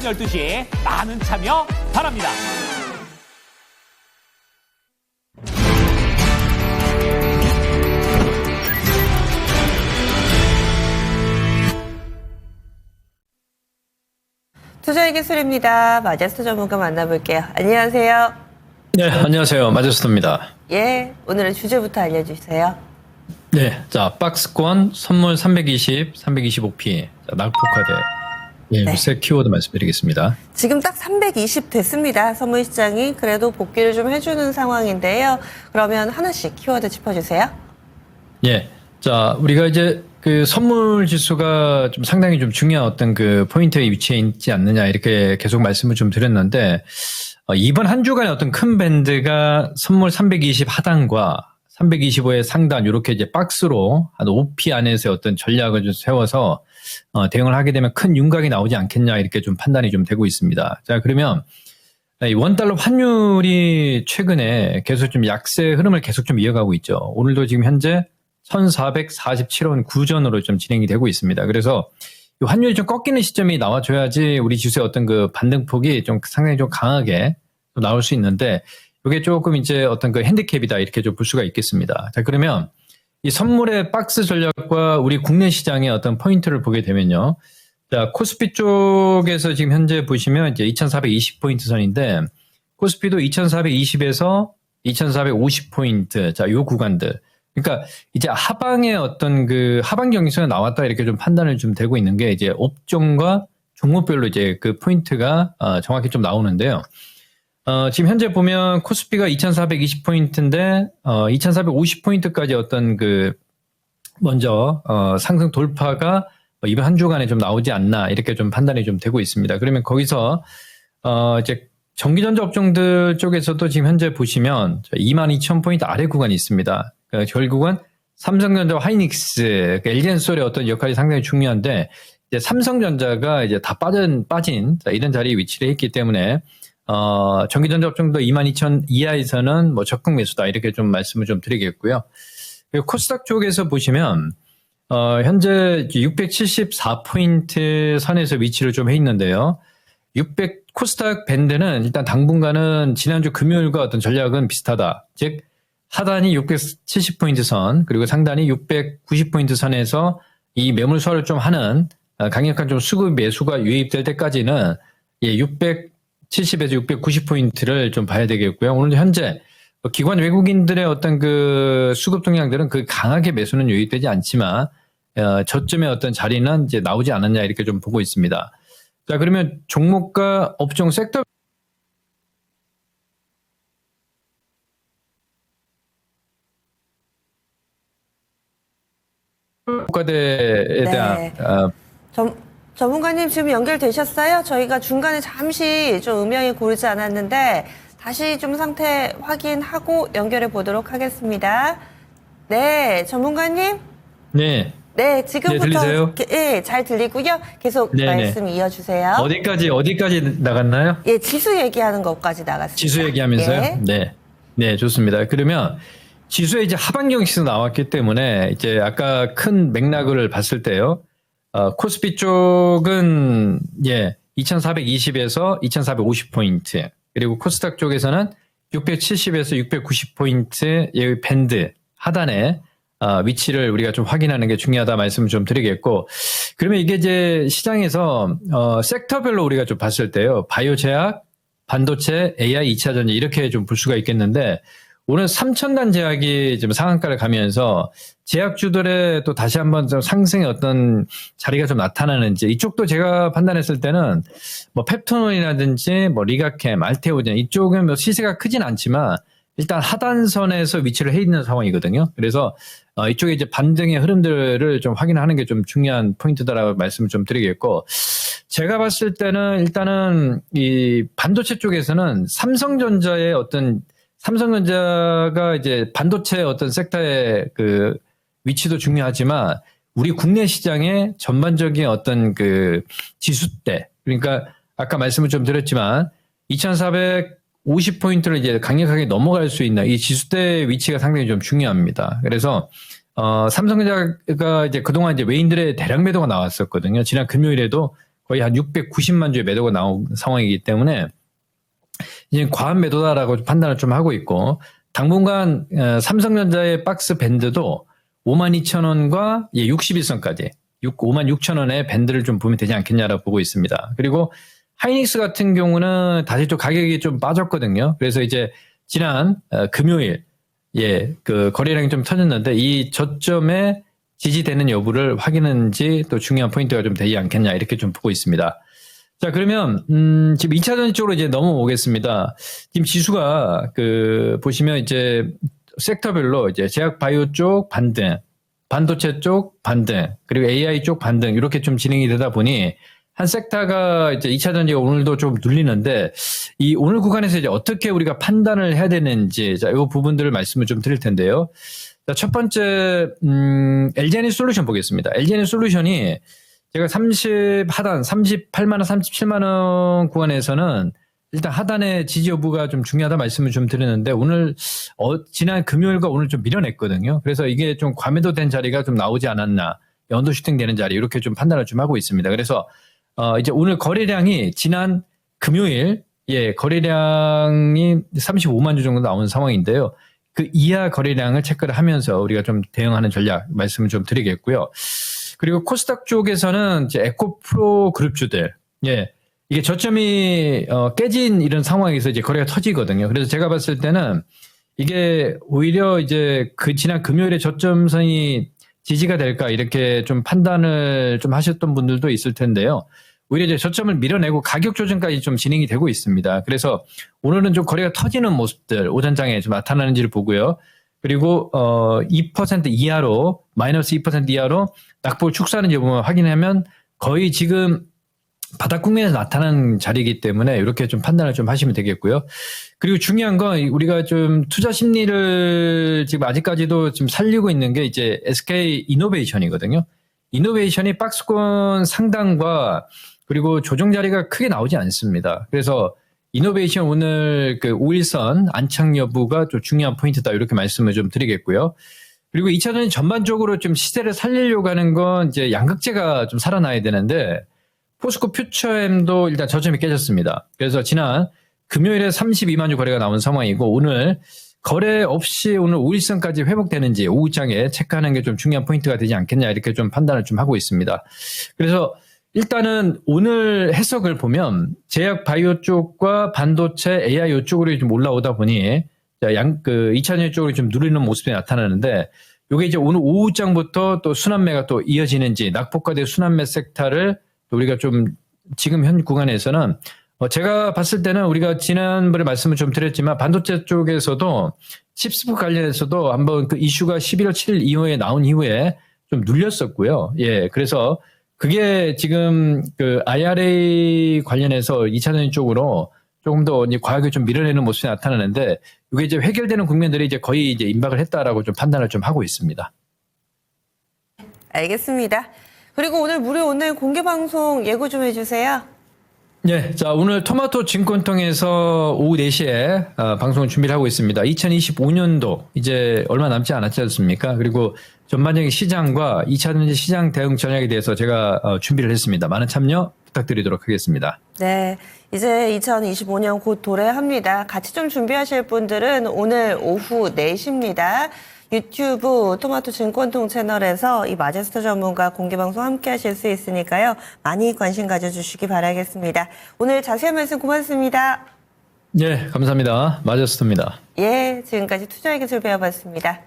12시 많은 참여 바랍니다. 투자의 기술입니다. 마제스터 전문가 만나볼게요. 안녕하세요. 네, 안녕하세요. 마제스터입니다. 예, 오늘은 주제부터 알려주세요. 네, 자, 박스권 선물 320, 325P, 자, 낙폭화돼. 예, 네. 세 키워드 말씀드리겠습니다. 지금 딱 320 됐습니다. 선물 시장이 그래도 복귀를 좀 해주는 상황인데요. 그러면 하나씩 키워드 짚어주세요. 예, 자, 우리가 이제 그 선물 지수가 좀 상당히 좀 중요한 어떤 그 포인트에 위치해 있지 않느냐 이렇게 계속 말씀을 좀 드렸는데 이번 한 주간의 어떤 큰 밴드가 선물 320 하단과 325의 상단 이렇게 이제 박스로 한 5P 안에서의 어떤 전략을 좀 세워서 대응을 하게 되면 큰 윤곽이 나오지 않겠냐 이렇게 좀 판단이 좀 되고 있습니다. 자, 그러면 이 원달러 환율이 최근에 계속 좀 약세 흐름을 계속 좀 이어가고 있죠. 오늘도 지금 현재 1447원 구전으로 좀 진행이 되고 있습니다. 그래서 이 환율이 좀 꺾이는 시점이 나와줘야지 우리 지수의 어떤 그 반등폭이 좀 상당히 좀 강하게 나올 수 있는데 이게 조금 이제 어떤 그 핸디캡이다 이렇게 좀 볼 수가 있겠습니다. 자, 그러면 이 선물의 박스 전략과 우리 국내 시장의 어떤 포인트를 보게 되면요. 자, 코스피 쪽에서 지금 현재 보시면 이제 2420포인트 선인데 코스피도 2420에서 2450포인트. 자, 요 구간들. 그러니까 이제 하방의 어떤 그 하방 경직선이 나왔다 이렇게 좀 판단을 좀 되고 있는 게 이제 업종과 종목별로 이제 그 포인트가 정확히 좀 나오는데요. 지금 현재 보면 코스피가 2420포인트인데 2450포인트까지 어떤 그 먼저 상승 돌파가 이번 한 주간에 좀 나오지 않나 이렇게 좀 판단이 좀 되고 있습니다. 그러면 거기서 이제 전기전자 업종들 쪽에서도 지금 현재 보시면 22,000포인트 아래 구간이 있습니다. 결국은 삼성전자와 하이닉스, LG엔솔의 어떤 역할이 상당히 중요한데 이제 삼성전자가 이제 다 빠진 이런 자리에 위치를 했기 때문에 전기전자 업종도 22,000 이하에서는 뭐 적극 매수다 이렇게 좀 말씀을 좀 드리겠고요. 그리고 코스닥 쪽에서 보시면 현재 674포인트 선에서 위치를 좀 해 있는데요. 코스닥 밴드는 일단 당분간은 지난주 금요일과 어떤 전략은 비슷하다. 즉 하단이 670포인트 선, 그리고 상단이 690포인트 선에서 이 매물 소화를 좀 하는 강력한 좀 수급 매수가 유입될 때까지는 670에서 690포인트를 좀 봐야 되겠고요. 오늘 현재 기관 외국인들의 어떤 그 수급 동향들은 그 강하게 매수는 유입되지 않지만 저점의 어떤 자리는 이제 나오지 않았냐 이렇게 좀 보고 있습니다. 자, 그러면 종목과 업종 섹터 국가대에 대한 전문가님 지금 연결되셨어요? 저희가 중간에 잠시 좀 음향이 고르지 않았는데 다시 좀 상태 확인하고 연결해 보도록 하겠습니다. 네, 전문가님. 네. 네, 지금부터 들리세요? 네, 잘 들리고요. 계속 말씀 이어주세요. 어디까지 나갔나요? 예, 지수 얘기하는 것까지 나갔습니다. 지수 얘기하면서요? 예. 네. 네, 좋습니다. 그러면 지수에 이제 하방 경직선이 나왔기 때문에 이제 아까 큰 맥락을 봤을 때요. 코스피 쪽은 2420에서 2450포인트, 그리고 코스닥 쪽에서는 670에서 690포인트 밴드 하단에 위치를 우리가 좀 확인하는 게 중요하다 말씀을 좀 드리겠고, 그러면 이게 이제 시장에서 섹터별로 우리가 좀 봤을 때요. 바이오 제약, 반도체, AI, 2차 전지 이렇게 좀 볼 수가 있겠는데 오늘 3천 제약이 지금 상한가를 가면서 제약주들의 또 다시 한번 좀 상승의 어떤 자리가 좀 나타나는지, 이쪽도 제가 판단했을 때는 뭐 펩톤이라든지 뭐 리가캠, 알테오젠 이쪽은 뭐 시세가 크진 않지만 일단 하단선에서 위치를 해 있는 상황이거든요. 그래서 이쪽에 이제 반등의 흐름들을 좀 확인하는 게 좀 중요한 포인트다라고 말씀을 좀 드리겠고, 제가 봤을 때는 일단은 이 반도체 쪽에서는 삼성전자가 이제 반도체 어떤 섹터의 그 위치도 중요하지만 우리 국내 시장의 전반적인 어떤 그 지수대, 그러니까 아까 말씀을 좀 드렸지만 2450포인트를 이제 강력하게 넘어갈 수 있는 이 지수대 위치가 상당히 좀 중요합니다. 그래서 삼성전자가 이제 그동안 이제 외인들의 대량 매도가 나왔었거든요. 지난 금요일에도 거의 한 690만 주의 매도가 나온 상황이기 때문에 이제 과한 매도다라고 판단을 좀 하고 있고, 당분간 삼성전자의 박스 밴드도 52,000원과 61선까지 56,000원의 밴드를 좀 보면 되지 않겠냐라고 보고 있습니다. 그리고 하이닉스 같은 경우는 다시 또 가격이 좀 빠졌거든요. 그래서 이제 지난 금요일 그 거래량이 좀 터졌는데 이 저점에 지지되는 여부를 확인하는지 또 중요한 포인트가 좀 되지 않겠냐 이렇게 좀 보고 있습니다. 자, 그러면 지금 2차전 쪽으로 이제 넘어오겠습니다. 지금 지수가 보시면 이제 섹터별로 이제 제약 바이오 쪽 반등, 반도체 쪽 반등, 그리고 AI 쪽 반등 이렇게 좀 진행이 되다 보니 한 섹터가 이제 2차전지가 오늘도 좀 눌리는데 이 오늘 구간에서 이제 어떻게 우리가 판단을 해야 되는지 자, 이 부분들을 말씀을 좀 드릴 텐데요. 자, 첫 번째 LG에너지 솔루션 보겠습니다. LG에너지 솔루션이 제가 30하단 38만 원, 37만 원 구간에서는 일단 하단의 지지 여부가 좀 중요하다 말씀을 좀 드리는데 오늘 지난 금요일과 오늘 좀 밀어냈거든요. 그래서 이게 좀 과매도된 자리가 좀 나오지 않았나, 언더슈팅 되는 자리 이렇게 좀 판단을 좀 하고 있습니다. 그래서 이제 오늘 거래량이 지난 금요일 거래량이 35만 주 정도 나온 상황인데요. 그 이하 거래량을 체크를 하면서 우리가 좀 대응하는 전략 말씀을 좀 드리겠고요. 그리고 코스닥 쪽에서는 이제 에코프로 그룹주들, 이게 저점이 깨진 이런 상황에서 이제 거래가 터지거든요. 그래서 제가 봤을 때는 이게 오히려 이제 지난 금요일에 저점선이 지지가 될까 이렇게 좀 판단을 좀 하셨던 분들도 있을 텐데요. 오히려 이제 저점을 밀어내고 가격 조정까지 좀 진행이 되고 있습니다. 그래서 오늘은 좀 거래가 터지는 모습들 오전장에 좀 나타나는지를 보고요. 그리고 2% 이하로 마이너스 2% 이하로 낙폭을 축소하는지 보면 확인하면 거의 지금 바닥 국면에서 나타나는 자리이기 때문에 이렇게 좀 판단을 좀 하시면 되겠고요. 그리고 중요한 건 우리가 좀 투자 심리를 지금 아직까지도 지금 살리고 있는 게 이제 SK 이노베이션이거든요. 이노베이션이 박스권 상단과 그리고 조정 자리가 크게 나오지 않습니다. 그래서 이노베이션 오늘 그 5일선 안착 여부가 좀 중요한 포인트다 이렇게 말씀을 좀 드리겠고요. 그리고 2차전이 전반적으로 좀 시세를 살리려고 하는 건 이제 양극재가 좀 살아나야 되는데 포스코 퓨처엠도 일단 저점이 깨졌습니다. 그래서 지난 금요일에 32만 주 거래가 나온 상황이고 오늘 거래 없이 오늘 5일선까지 회복되는지 오후장에 체크하는 게 좀 중요한 포인트가 되지 않겠냐 이렇게 좀 판단을 좀 하고 있습니다. 그래서 일단은 오늘 해석을 보면 제약 바이오 쪽과 반도체 AI 쪽으로 좀 올라오다 보니 2차전 쪽으로 좀 누리는 모습이 나타나는데 이게 이제 오늘 오후장부터 또 순환매가 또 이어지는지 낙폭과대 순환매 섹터를 또 우리가 좀 지금 현 구간에서는 제가 봤을 때는 우리가 지난번에 말씀을 좀 드렸지만 반도체 쪽에서도 칩스북 관련해서도 한번 그 이슈가 11월 7일 이후에 나온 이후에 좀 눌렸었고요. 그래서 그게 지금 그 IRA 관련해서 2차전 쪽으로 조금 더 과하게 좀 밀어내는 모습이 나타나는데 이게 이제 해결되는 국면들이 이제 거의 이제 임박을 했다라고 좀 판단을 좀 하고 있습니다. 알겠습니다. 그리고 오늘 무료 온라인 공개 방송 예고 좀 해주세요. 자, 오늘 토마토 증권통해서 오후 4시에 방송을 준비를 하고 있습니다. 2025년도 이제 얼마 남지 않았지 않습니까? 그리고 전반적인 시장과 2차전지 시장 대응 전략에 대해서 제가 준비를 했습니다. 많은 참여 부탁드리도록 하겠습니다. 네, 이제 2025년 곧 도래합니다. 같이 좀 준비하실 분들은 오늘 오후 4시입니다. 유튜브 토마토 증권통 채널에서 이 마제스터 전문가 공개방송 함께 하실 수 있으니까요. 많이 관심 가져주시기 바라겠습니다. 오늘 자세한 말씀 고맙습니다. 감사합니다. 마제스터입니다. 지금까지 투자의 기술 배워봤습니다.